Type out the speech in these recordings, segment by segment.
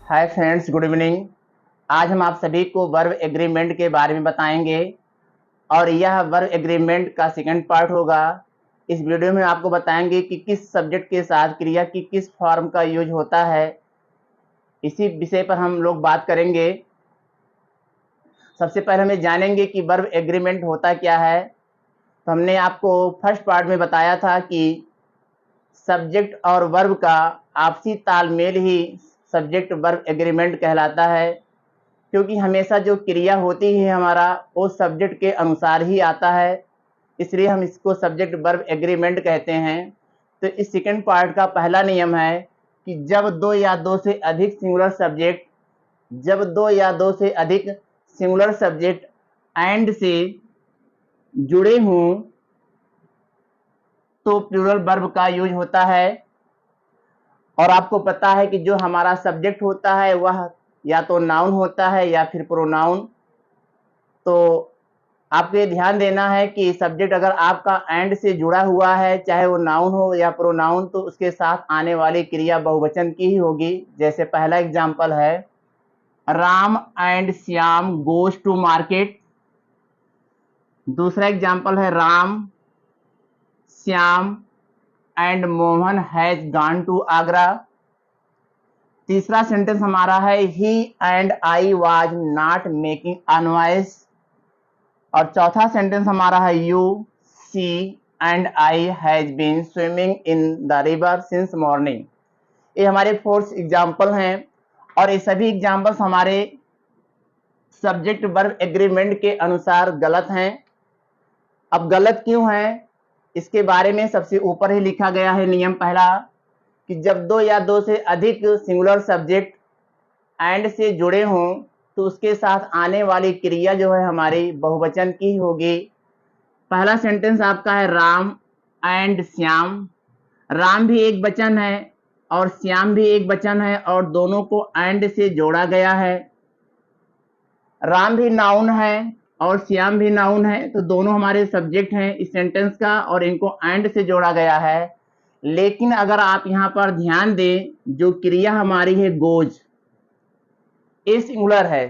Hi friends, good evening. आज हम आप सभी को वर्ब एग्रीमेंट के बारे में बताएंगे और यह वर्ब एग्रीमेंट का सेकंड पार्ट होगा। इस वीडियो में आपको बताएंगे कि किस सब्जेक्ट के साथ क्रिया की किस फॉर्म का यूज होता है। इसी विषय पर हम लोग बात करेंगे। सबसे पहले हमें जानेंगे कि वर्ब एग्रीमेंट होता क्या है। तो हमने आपको फर्स्ट पार्ट में बताया था कि सब्जेक्ट और वर्ब का आपसी तालमेल ही सब्जेक्ट वर्ब एग्रीमेंट कहलाता है, क्योंकि हमेशा जो क्रिया होती है हमारा वो सब्जेक्ट के अनुसार ही आता है, इसलिए हम इसको सब्जेक्ट वर्ब एग्रीमेंट कहते हैं। तो इस सेकंड पार्ट का पहला नियम है कि जब दो या दो से अधिक सिंगुलर सब्जेक्ट एंड से जुड़े हों तो प्लूरल वर्ब का यूज होता है। और आपको पता है कि जो हमारा सब्जेक्ट होता है वह या तो नाउन होता है या फिर प्रोनाउन। तो आपको ये ध्यान देना है कि सब्जेक्ट अगर आपका एंड से जुड़ा हुआ है, चाहे वो नाउन हो या प्रोनाउन, तो उसके साथ आने वाली क्रिया बहुवचन की ही होगी। जैसे पहला एग्जाम्पल है, Ram and Shyam goes to market. दूसरा एग्जाम्पल है, Ram, Shyam and Mohan has gone to Agra. तीसरा सेंटेंस हमारा है, he and I was not making a noise. और चौथा सेंटेंस हमारा है, you, she and I has been swimming in the river since morning. ये हमारे फोर्थ एग्जाम्पल हैं और ये सभी एग्जाम्पल्स हमारे सब्जेक्ट वर्ब एग्रीमेंट के अनुसार गलत हैं। अब गलत क्यों हैं इसके बारे में सबसे ऊपर ही लिखा गया है नियम पहला, कि जब दो या दो से अधिक सिंगुलर सब्जेक्ट एंड से जुड़े हों तो उसके साथ आने वाली क्रिया जो है हमारी बहुवचन की होगी। पहला सेंटेंस आपका है, राम एंड श्याम। राम भी एक वचन है और श्याम भी एक वचन है और दोनों को एंड से जोड़ा गया है। राम भी नाउन है और श्याम भी नाउन है, तो दोनों हमारे सब्जेक्ट हैं इस सेंटेंस का और इनको एंड से जोड़ा गया है। लेकिन अगर आप यहाँ पर ध्यान दें, जो क्रिया हमारी है गोज, ये सिंगुलर है।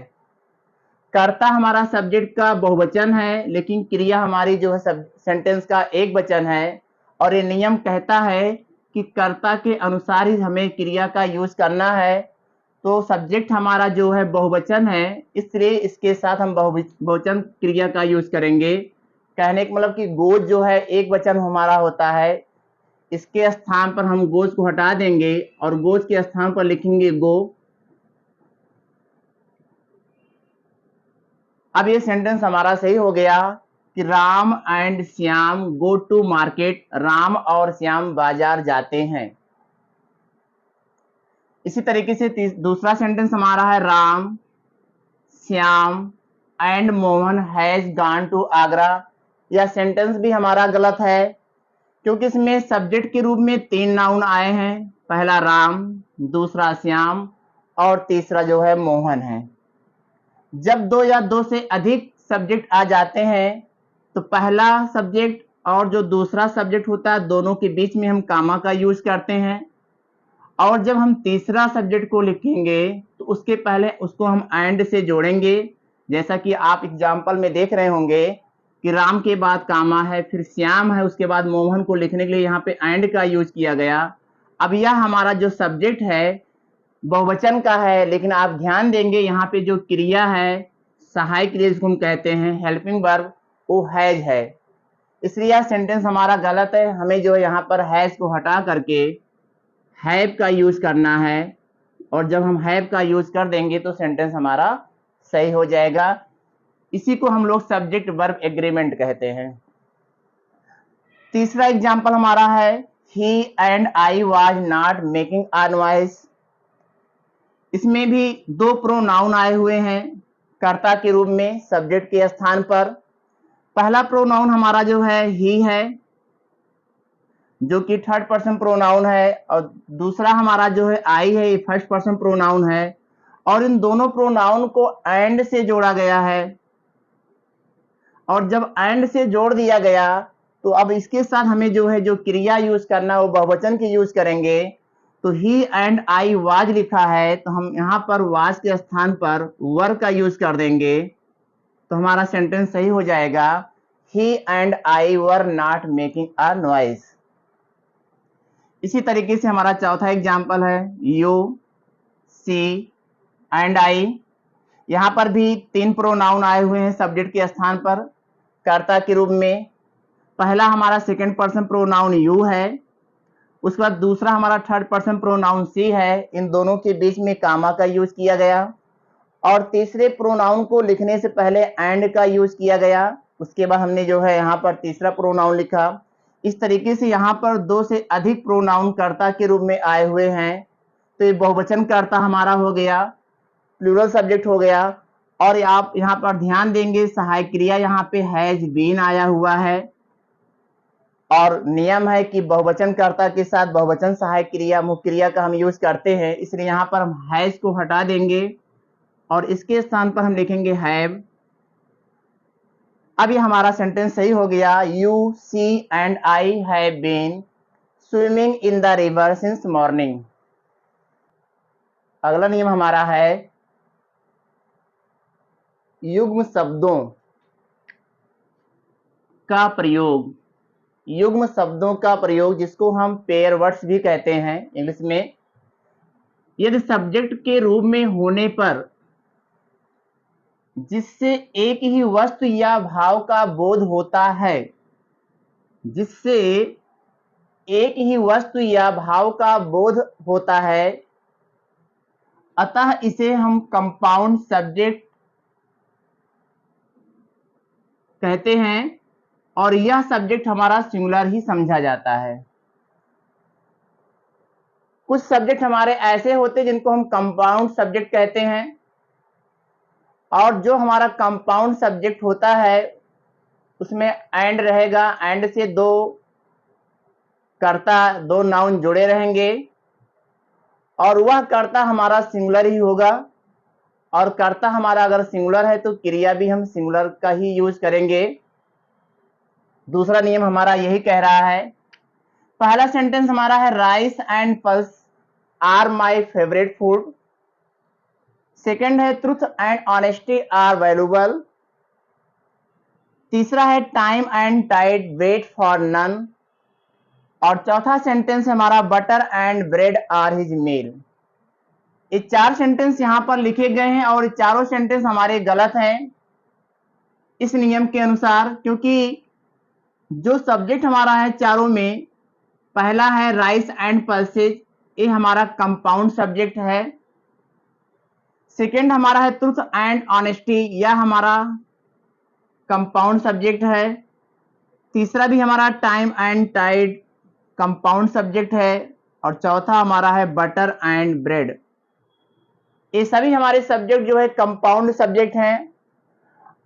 कर्ता हमारा सब्जेक्ट का बहुवचन है लेकिन क्रिया हमारी जो है सेंटेंस का एक वचन है। और ये नियम कहता है कि कर्ता के अनुसार ही हमें क्रिया का यूज करना है। तो सब्जेक्ट हमारा जो है बहुवचन है, इसलिए इसके साथ हम बहुवचन क्रिया का यूज करेंगे। कहने का मतलब कि गोज जो है एक वचन हमारा होता है, इसके स्थान पर हम गोज को हटा देंगे और गोज के स्थान पर लिखेंगे गो। अब ये सेंटेंस हमारा सही हो गया कि Ram and Shyam go to market. Ram और श्याम बाजार जाते हैं। इसी तरीके से दूसरा सेंटेंस हमारा है, Ram, Shyam and Mohan has gone to Agra. यह सेंटेंस भी हमारा गलत है, क्योंकि इसमें सब्जेक्ट के रूप में तीन नाउन आए हैं। पहला राम, दूसरा श्याम और तीसरा जो है मोहन है। जब दो या दो से अधिक सब्जेक्ट आ जाते हैं तो पहला सब्जेक्ट और जो दूसरा सब्जेक्ट होता है दोनों के बीच में हम कामा का यूज करते हैं। और जब हम तीसरा सब्जेक्ट को लिखेंगे तो उसके पहले उसको हम एंड से जोड़ेंगे। जैसा कि आप एग्जाम्पल में देख रहे होंगे कि राम के बाद कामा है, फिर श्याम है, उसके बाद मोहन को लिखने के लिए यहाँ पे एंड का यूज किया गया। अब यह हमारा जो सब्जेक्ट है बहुवचन का है, लेकिन आप ध्यान देंगे यहाँ पे जो क्रिया है, सहायक क्रिया जिसको हम कहते हैं हेल्पिंग वर्ब, वो हैज है। इसलिए यह सेंटेंस हमारा गलत है। हमें जो यहाँ पर हैज को हटा करके हैव का यूज करना है और जब हम हैव का यूज कर देंगे तो सेंटेंस हमारा सही हो जाएगा। इसी को हम लोग सब्जेक्ट वर्ब एग्रीमेंट कहते हैं। तीसरा एग्जाम्पल हमारा है, he and I was not making a noise. इसमें भी दो प्रोनाउन आए हुए हैं कर्ता के रूप में सब्जेक्ट के स्थान पर। पहला प्रोनाउन हमारा जो है ही है, जो कि थर्ड पर्सन प्रोनाउन है, और दूसरा हमारा जो है आई है, ये फर्स्ट पर्सन प्रोनाउन है। और इन दोनों प्रोनाउन को एंड से जोड़ा गया है। और जब एंड से जोड़ दिया गया तो अब इसके साथ हमें जो है जो क्रिया यूज करना है वो बहुवचन की यूज करेंगे। तो ही एंड आई वाज लिखा है, तो हम यहाँ पर वाज के स्थान पर वर का यूज कर देंगे, तो हमारा सेंटेंस सही हो जाएगा, he and I were not making a noise. इसी तरीके से हमारा चौथा एग्जाम्पल है, यू, सी एंड आई। यहाँ पर भी 3 प्रोनाउन आए हुए हैं सब्जेक्ट के स्थान पर कर्ता के रूप में। पहला हमारा सेकंड पर्सन प्रोनाउन यू है, उसके बाद दूसरा हमारा थर्ड पर्सन प्रोनाउन सी है, इन दोनों के बीच में कामा का यूज किया गया, और तीसरे प्रोनाउन को लिखने से पहले एंड का यूज किया गया, उसके बाद हमने जो है यहाँ पर तीसरा प्रोनाउन लिखा। इस तरीके से यहाँ पर 2 से अधिक प्रोनाउन कर्ता के रूप में आए हुए हैं, तो ये बहुवचन कर्ता हमारा हो गया, प्लूरल सब्जेक्ट हो गया। और आप यहाँ पर ध्यान देंगे सहायक क्रिया यहाँ पे हैज बीन आया हुआ है, और नियम है कि बहुवचन कर्ता के साथ बहुवचन सहायक क्रिया मुख्य क्रिया का हम यूज करते हैं, इसलिए यहाँ पर हम हैज को हटा देंगे और इसके स्थान पर हम लिखेंगे हैव। अब ये हमारा सेंटेंस सही हो गया, you, she and I have been swimming in the river since morning. अगला नियम हमारा है युग्म शब्दों का प्रयोग। युग्म शब्दों का प्रयोग, जिसको हम पेयर वर्ड्स भी कहते हैं इंग्लिश में, यदि सब्जेक्ट के रूप में होने पर जिससे एक ही वस्तु या भाव का बोध होता है, जिससे एक ही वस्तु या भाव का बोध होता है, अतः इसे हम कंपाउंड सब्जेक्ट कहते हैं, और यह सब्जेक्ट हमारा सिंगुलर ही समझा जाता है। कुछ सब्जेक्ट हमारे ऐसे होते हैं जिनको हम कंपाउंड सब्जेक्ट कहते हैं, और जो हमारा कंपाउंड सब्जेक्ट होता है उसमें एंड रहेगा, एंड से 2 कर्ता 2 नाउन जुड़े रहेंगे, और वह कर्ता हमारा सिंगुलर ही होगा, और कर्ता हमारा अगर सिंगुलर है तो क्रिया भी हम सिंगुलर का ही यूज करेंगे। दूसरा नियम हमारा यही कह रहा है। पहला सेंटेंस हमारा है rice and pulse are my favourite food. Second है truth and honesty are valuable. तीसरा है time and tide wait for none. और चौथा सेंटेंस हमारा butter and bread are his meal. ये 4 सेंटेंस यहाँ पर लिखे गए हैं, और चारों सेंटेंस हमारे गलत हैं इस नियम के अनुसार, क्योंकि जो सब्जेक्ट हमारा है चारों में, पहला है राइस एंड पल्सेज, ये हमारा कंपाउंड सब्जेक्ट है। सेकंड हमारा है ट्रुथ एंड ऑनेस्टी, यह हमारा कंपाउंड सब्जेक्ट है। तीसरा भी हमारा time and tide compound subject है, और चौथा हमारा है बटर एंड ब्रेड। ये सभी हमारे सब्जेक्ट जो है कंपाउंड सब्जेक्ट हैं,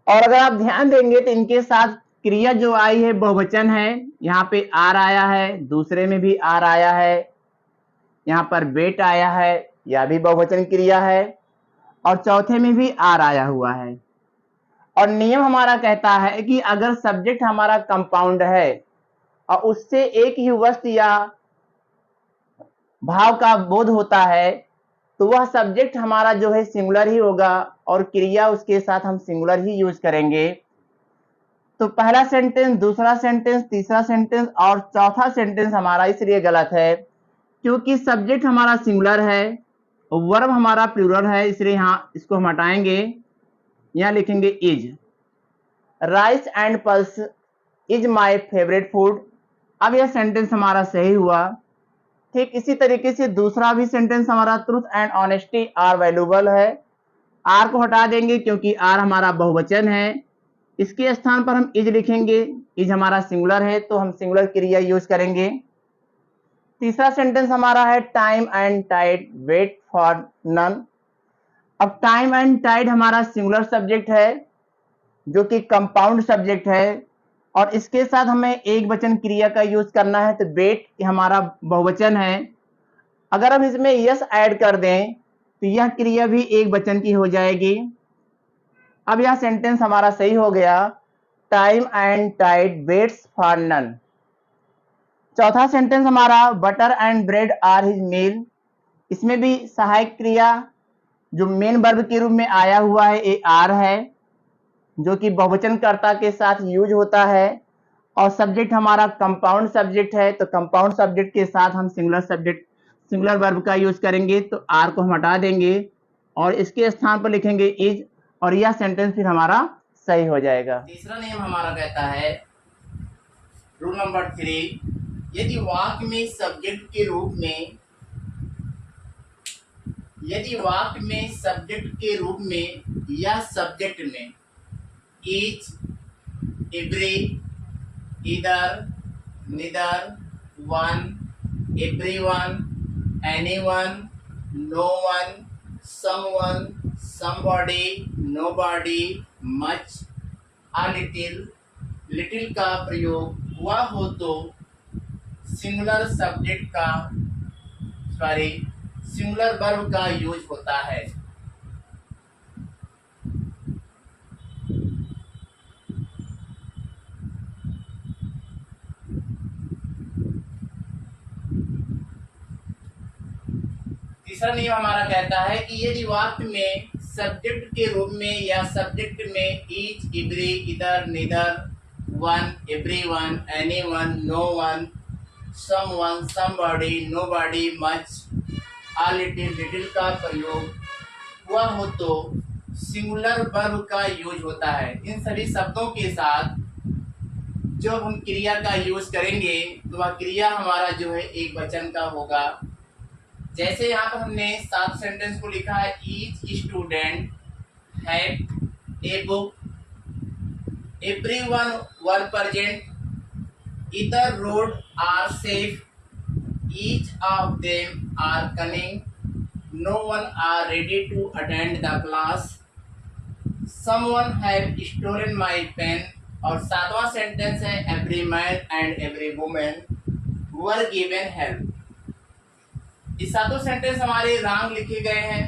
और अगर आप ध्यान देंगे तो इनके साथ क्रिया जो आई है बहुवचन है। यहाँ पे आर आया है, दूसरे में भी आर आया है, यहाँ पर वेट आया है, यह भी बहुवचन क्रिया है, और चौथे में भी आर आया हुआ है। और नियम हमारा कहता है कि अगर सब्जेक्ट हमारा कंपाउंड है और उससे एक ही वस्तु या भाव का बोध होता है, तो वह सब्जेक्ट हमारा जो है सिंगुलर ही होगा, और क्रिया उसके साथ हम सिंगुलर ही यूज करेंगे। तो पहला सेंटेंस, दूसरा सेंटेंस, तीसरा सेंटेंस और चौथा सेंटेंस हमारा इसलिए गलत है क्योंकि सब्जेक्ट हमारा सिंगुलर है, वर्ब हमारा प्लूरल है, इसलिए यहाँ इसको हम हटाएंगे, यहाँ लिखेंगे is. Rice and pulse is my favourite food. अब यह सेंटेंस हमारा सही हुआ। ठीक इसी तरीके से दूसरा भी सेंटेंस हमारा truth and honesty are valuable है। आर को हटा देंगे क्योंकि आर हमारा बहुवचन है, इसके स्थान पर हम इज लिखेंगे। इज हमारा सिंगुलर है तो हम सिंगुलर क्रिया यूज करेंगे। तीसरा सेंटेंस हमारा है time and tide wait for none. अब टाइम एंड टाइड हमारा सिंगुलर सब्जेक्ट है जो कि कंपाउंड सब्जेक्ट है, और इसके साथ हमें एक वचन क्रिया का यूज करना है, तो वेट हमारा बहुवचन है। अगर हम इसमें यस ऐड कर दें तो यह क्रिया भी एक वचन की हो जाएगी। अब यह सेंटेंस हमारा सही हो गया, time and tide waits for none. चौथा सेंटेंस हमारा butter and bread are his meal. इसमें भी सहायक क्रिया जो मेन वर्ब के रूप में आया हुआ है ये आर है, जो कि बहुवचन कर्ता के साथ यूज होता है, और सब्जेक्ट हमारा कंपाउंड सब्जेक्ट है, तो कंपाउंड सब्जेक्ट के साथ हम सिंगुलर वर्ब का यूज करेंगे, तो आर को हम हटा देंगे और इसके स्थान पर लिखेंगे इज, और यह सेंटेंस फिर हमारा सही हो जाएगा। तीसरा नियम हमारा कहता है, रूल नंबर 3, यदि वाक्य में सब्जेक्ट के रूप में या सब्जेक्ट में each, every, either, neither, one, everyone, anyone, no one, someone, somebody, nobody, much, a little, little का प्रयोग हुआ हो तो सिंगुलर वर्ब का यूज होता है। तीसरा नियम हमारा कहता है कि यदि वाक्य में सब्जेक्ट के रूप में या सब्जेक्ट में each, every, either, neither, one, everyone, anyone, no one, someone, somebody, nobody, much, a little, little का प्रयोग हुआ हो तो सिंगुलर वर्ब का यूज होता है। इन सभी शब्दों के साथ जो हम क्रिया का यूज करेंगे तो वह क्रिया हमारा जो है एक वचन का होगा। जैसे यहाँ पर हमने 7 सेंटेंस को लिखा है, each student had a book, everyone were present, either road are safe, each of them are cunning, no one are ready to attend the class, someone have stolen my pen, और 7वां sentence है, every man and every women were given help. इस 7 sentence हमारे wrong लिखे गए हैं,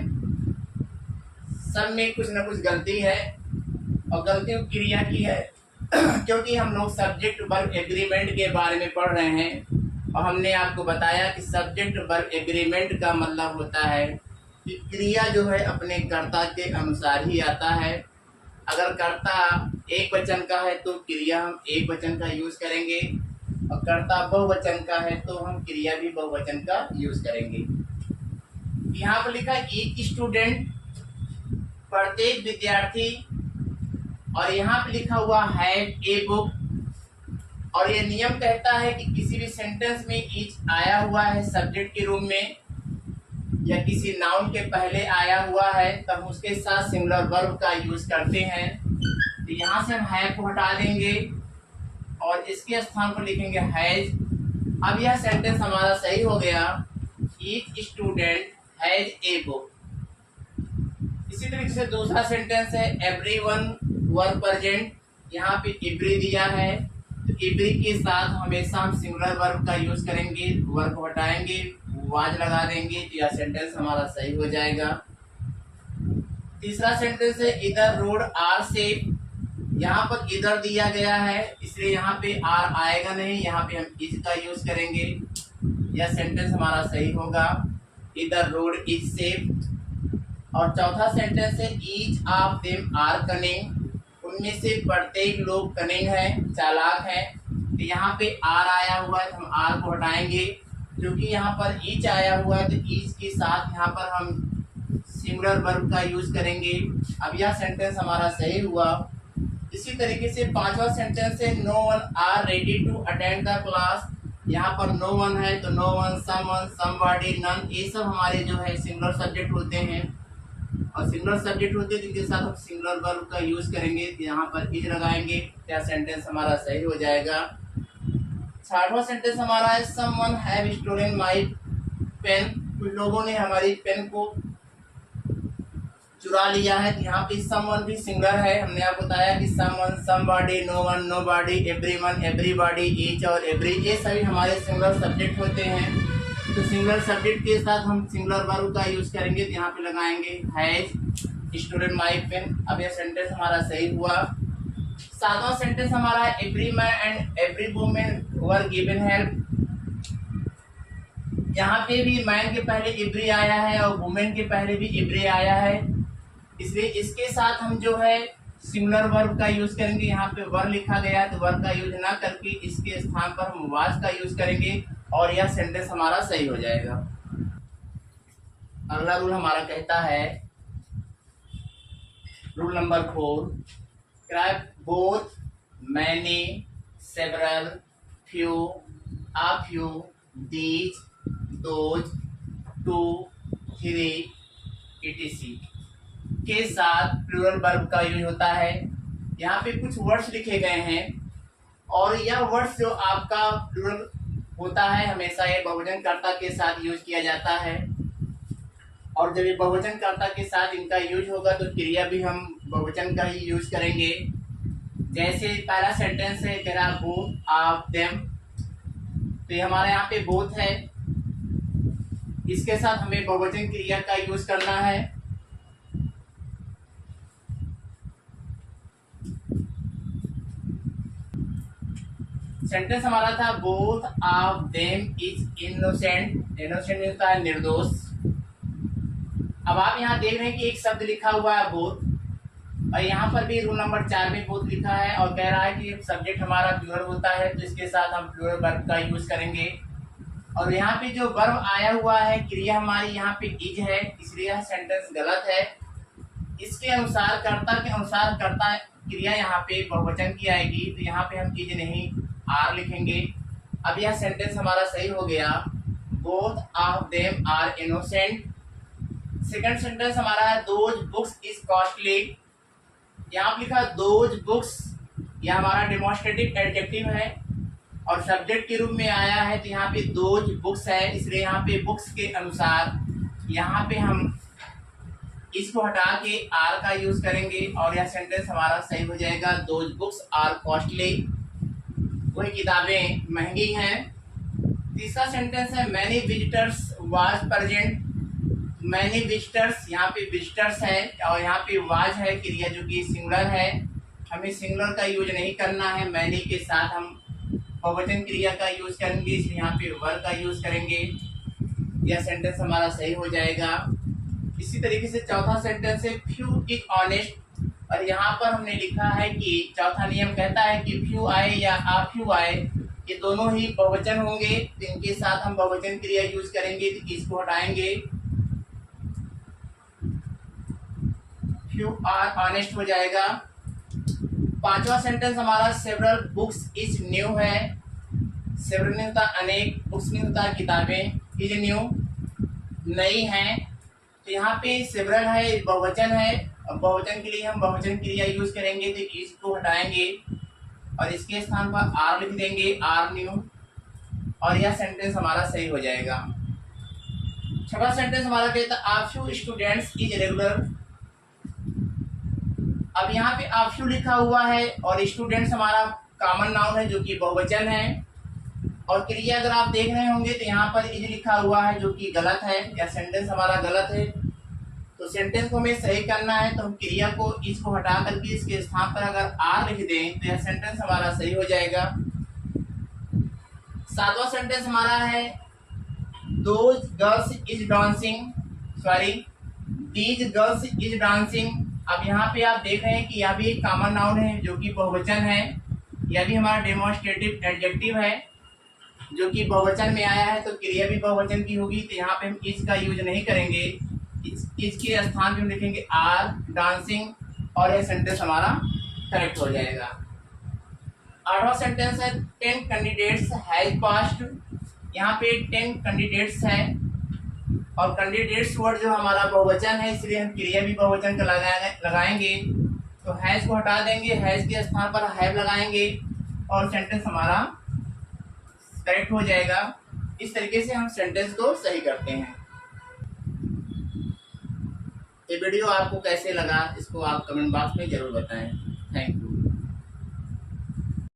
सब में कुछ न कुछ गलती है, और गलती क्रिया की है क्योंकि हम लोग सब्जेक्ट वर्ब एग्रीमेंट के बारे में पढ़ रहे हैं, और हमने आपको बताया कि सब्जेक्ट वर्ब एग्रीमेंट का मतलब होता है कि क्रिया जो है अपने कर्ता के अनुसार ही आता है। अगर कर्ता एक वचन का है तो क्रिया हम एक वचन का यूज करेंगे, और कर्ता बहुवचन का है तो हम क्रिया भी बहुवचन का यूज करेंगे। यहाँ पर लिखा है ईच स्टूडेंट, प्रत्येक विद्यार्थी, और यहाँ पे लिखा हुआ हैव ए बुक, और ये नियम कहता है कि किसी भी सेंटेंस में ईच आया हुआ है सब्जेक्ट के रूप में या किसी नाउन के पहले आया हुआ है तब उसके साथ सिंगुलर वर्ब का यूज करते हैं। तो यहाँ से हम हैव को हटा देंगे और इसके स्थान पर लिखेंगे हैज। अब यह सेंटेंस हमारा सही हो गया, each student has a book. इसी तरीके से दूसरा सेंटेंस है, एवरीवन वर प्रेजेंट, यहाँ पे एवरी दिया है तो एवरी के साथ हमेशा हम सिंगुलर वर्ब का यूज करेंगे, वर्ब को हटाएंगे, वाज लगा देंगे तो यह सेंटेंस हमारा सही हो जाएगा। तीसरा सेंटेंस है, इधर रोड आर सेफ, यहाँ पर इधर दिया गया है इसलिए यहाँ पे आर आएगा नहीं, यहाँ पे हम इज का यूज करेंगे, यह सेंटेंस हमारा सही होगा, इधर रोड इज सेफ। और चौथा सेंटेंस है, each of them are cunning, उनमें से प्रत्येक लोग कनिंग है, चालाक है। तो यहाँ पे आर आया हुआ है तो हम आर को हटाएंगे, क्योंकि यहाँ पर ईच आया हुआ है तो ईच के साथ यहाँ पर हम सिंगुलर वर्ब का यूज करेंगे। अब यह सेंटेंस हमारा सही हुआ। इसी तरीके से पांचवा सेंटेंस है, no one are ready to attend the class, यहाँ पर नो वन है तो no one, someone, somebody, none, ये सब हमारे जो है सिंगुलर सब्जेक्ट होते हैं, और सिंगुलर सब्जेक्ट होते हैं जिनके साथ हम सिंगुलर वर्ब का यूज करेंगे, यहाँ पर इज लगाएंगे, क्या सेंटेंस हमारा सही हो जाएगा। छठवां सेंटेंस हमारा है, someone have stolen my pen, कुछ लोगों ने हमारी पेन को चुरा लिया है। यहाँ पे समवन भी सिंगुलर है, हमने आपको बताया कि someone, somebody, no one, nobody, everyone, everybody, each और एवरी, ये सभी हमारे सिंगुलर सब्जेक्ट होते हैं। तो सिंगुलर सब्जेक्ट के साथ हम सिंगुलर वर्ब का यूज करेंगे, तो यहाँ पे लगाएंगे हैज स्टोलन माय पेन। अब यह सेंटेंस हमारा सही हुआ। सातवां सेंटेंस हमारा है, every man and every women were given help, यहाँ पे भी मैन के पहले इब्री आया है और वुमेन के पहले भी इब्री आया है, इसलिए इसके साथ हम जो है सिंगुलर वर्ब का यूज करेंगे। यहाँ पे वर लिखा गया है तो वर का यूज ना करके इसके स्थान पर हम वाज का यूज करेंगे और यह सेंटेंस हमारा सही हो जाएगा। अगला रूल हमारा कहता है, rule number 4, both, many, several, few, a few, these, those, two, three, etc. के साथ प्लूरल वर्ब का यूज होता है। यहाँ पे कुछ वर्ड्स लिखे गए हैं और यह वर्ड्स जो आपका प्लूरल होता है हमेशा ये बहुवचनकर्ता के साथ यूज किया जाता है, और जब ये बहुवचनकर्ता के साथ इनका यूज होगा तो क्रिया भी हम बहुवचन का ही यूज करेंगे। जैसे पहला सेंटेंस है तेरा बोथ ऑफ देम, तो ये हमारे यहाँ पे बोथ है, इसके साथ हमें बहुवचन क्रिया का यूज करना है। सेंटेंस हमारा था both of them is innocent, innocent होता है निर्दोष। अब आप यहाँ देख रहे हैं कि एक शब्द लिखा हुआ है बोथ, और यहाँ पर भी रूल नंबर 4 में बोथ लिखा है और कह रहा है कि सब्जेक्ट हमारा प्लूरल होता है तो इसके साथ हम प्लूरल वर्ब का यूज करेंगे। और यहाँ पे जो वर्ब आया हुआ है क्रिया हमारी यहाँ पे इज है, इसलिए यह सेंटेंस गलत है। इसके अनुसार कर्ता के अनुसार कर्ता क्रिया यहाँ पे बहुवचन की आएगी, तो यहाँ पे हम इज नहीं आर लिखेंगे। अब यह सेंटेंस हमारा सही हो गया, both of them are innocent. Second sentence हमारा है दोज बुक्स इज कॉस्टली, यहाँ लिखा दोज बुक्स, यह हमारा डेमोन्स्ट्रेटिव एडजेक्टिव है और सब्जेक्ट के रूप में आया है, तो यहाँ पे दोज बुक्स है, इसलिए यहाँ पे बुक्स के अनुसार यहाँ पे हम इसको हटा के आर का यूज करेंगे और यह सेंटेंस हमारा सही हो जाएगा, दोज बुक्स आर कॉस्टली, वही किताबें महंगी हैं। तीसरा सेंटेंस है many visitors was present, many visitors, यहाँ पे विजिटर्स है और यहाँ पे वाज है क्रिया जो कि सिंगुलर है, हमें सिंगुलर का यूज नहीं करना है, मैनी के साथ हम बहुवचन क्रिया का यूज करेंगे, इसलिए यहाँ पे वर का यूज करेंगे, यह सेंटेंस हमारा सही हो जाएगा। इसी तरीके से चौथा सेंटेंस है फ्यू इज ऑनेस्ट, और यहाँ पर हमने लिखा है कि चौथा नियम कहता है कि फ्यू आए या आ फ्यू आए ये दोनों ही बहुवचन होंगे, तो इनके साथ हम बहुवचन क्रिया यूज करेंगे, तो इसको हटाएंगे, फ्यू आर ऑनेस्ट हो जाएगा। पांचवा सेंटेंस हमारा सेवरल बुक्स इज न्यू है, सेवरल नहीं होता अनेक, बुक्स नहीं होता किताबें, इज न्यू नई हैं, तो यहाँ पे सेवरल है बहुवचन है और बहुवचन के लिए हम बहुवचन क्रिया यूज करेंगे, तो इसको हटाएंगे और इसके स्थान पर आर लिख देंगे, आर न्यू, और यह सेंटेंस हमारा सही हो जाएगा। छठा सेंटेंस हमारा कहता है आ फ्यू स्टूडेंट्स इज रेगुलर, अब यहाँ पे आ फ्यू लिखा हुआ है और स्टूडेंट्स हमारा कॉमन नाउन है जो कि बहुवचन है, और क्रिया अगर आप देख रहे होंगे तो यहाँ पर इज लिखा हुआ है जो कि गलत है, या सेंटेंस हमारा गलत है, तो सेंटेंस को हमें सही करना है तो हम क्रिया को इज को हटा करके इसके स्थान पर अगर आर लिख दें तो यह सेंटेंस हमारा सही हो जाएगा। सातवां सेंटेंस हमारा है those girls is dancing, sorry these girls is dancing, अब यहाँ पे आप देख रहे हैं कि यह भी एक कॉमन नाउन है जो कि बहुवचन है, यह भी हमारा डेमोन्स्ट्रेटिव एडजेक्टिव है जो कि बहुवचन में आया है, तो क्रिया भी बहुवचन की होगी, तो यहाँ पे हम इज का यूज नहीं करेंगे, इज के स्थान पे हम लिखेंगे आर डांसिंग, और यह सेंटेंस हमारा करेक्ट हो जाएगा। आठवां सेंटेंस है 10 कैंडिडेट्स हैज पास्ड, यहाँ पे 10 कैंडिडेट्स है और कैंडिडेट्स वर्ड जो हमारा बहुवचन है इसलिए हम क्रिया भी बहुवचन का लगाएंगे, तो हैज को हटा देंगे, हैज के स्थान पर हैव लगाएंगे और सेंटेंस हमारा करेक्ट हो जाएगा। इस तरीके से हम सेंटेंस को सही करते हैं। ये वीडियो आपको कैसे लगा इसको आप कमेंट बॉक्स में जरूर बताएं। Thank you.